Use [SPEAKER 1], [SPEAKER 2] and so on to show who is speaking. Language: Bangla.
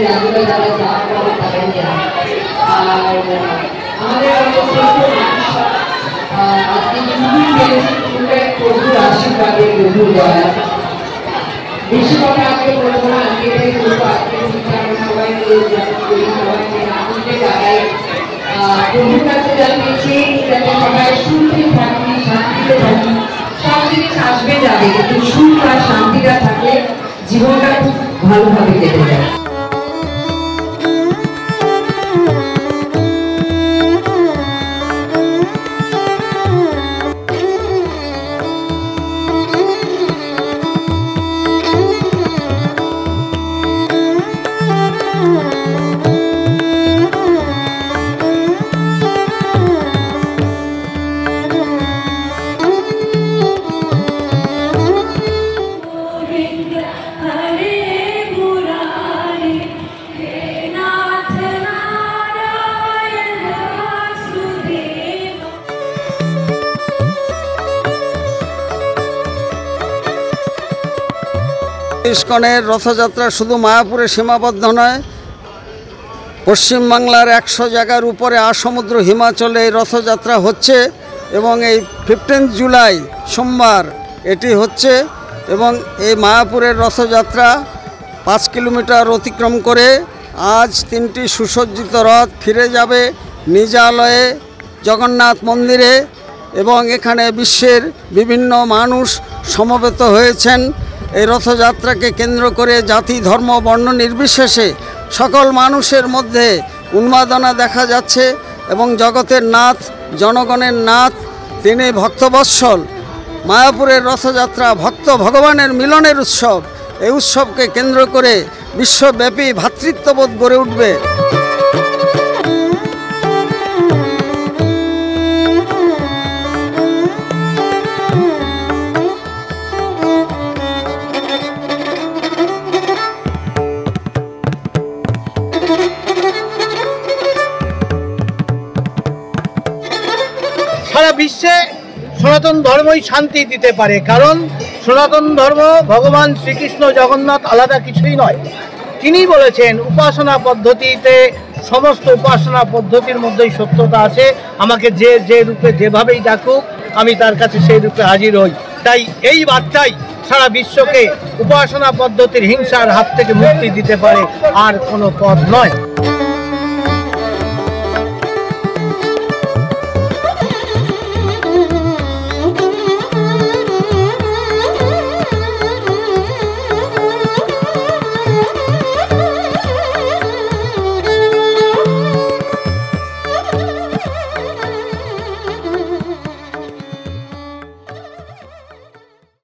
[SPEAKER 1] রাজুরা যারা যাওয়ার পরে তারাই যায়। আর আমাদের আজকে প্রচুর আশীর্বাদে প্রচুর দয়া বেশি কথা আজকে বলবো না। আজকে আজকে সবাই সবাইকে আনন্দে জায়গায় প্রভুর কাছে জানিয়েছি যাতে সবাই সুখে থাকি, শান্তিতে থাকি। সব জিনিস আসবে যাবে, কিন্তু সুখ আর শান্তিটা থাকলে জীবনটা খুব ভালোভাবে কেটে যায়।
[SPEAKER 2] ইস্কনের রথযাত্রা শুধু মায়াপুরে সীমাবদ্ধ নয়, পশ্চিমবাংলার 100 জায়গার উপরে আসমুদ্র হিমাচলে এই রথযাত্রা হচ্ছে এবং এই 15 জুলাই সোমবার এটি হচ্ছে। এবং এই মায়াপুরের রথযাত্রা 5 কিলোমিটার অতিক্রম করে আজ 3টি সুসজ্জিত রথ ফিরে যাবে নিজালয়ে জগন্নাথ মন্দিরে। এবং এখানে বিশ্বের বিভিন্ন মানুষ সমবেত হয়েছেন। এই রথযাত্রাকে কেন্দ্র করে জাতি ধর্ম বর্ণ নির্বিশেষে সকল মানুষের মধ্যে উন্মাদনা দেখা যাচ্ছে। এবং জগতের নাথ, জনগণের নাথ, তিনি ভক্তবৎসল। মায়াপুরের রথযাত্রা ভক্ত ভগবানের মিলনের উৎসব। এই উৎসবকে কেন্দ্র করে বিশ্বব্যাপী ভ্রাতৃত্ববোধ গড়ে উঠবে।
[SPEAKER 3] সারা বিশ্বে সনাতন ধর্মই শান্তি দিতে পারে, কারণ সনাতন ধর্ম ভগবান শ্রীকৃষ্ণ জগন্নাথ আলাদা কিছুই নয়। তিনি বলেছেন উপাসনা পদ্ধতিতে সমস্ত উপাসনা পদ্ধতির মধ্যেই সত্যতা আছে। আমাকে যে যে রূপে যেভাবেই ডাকুক আমি তার কাছে সেই রূপে হাজির হই। তাই এই বার্তাই সারা বিশ্বকে উপাসনা পদ্ধতির হিংসার হাত থেকে মুক্তি দিতে পারে, আর কোনো পথ নয়।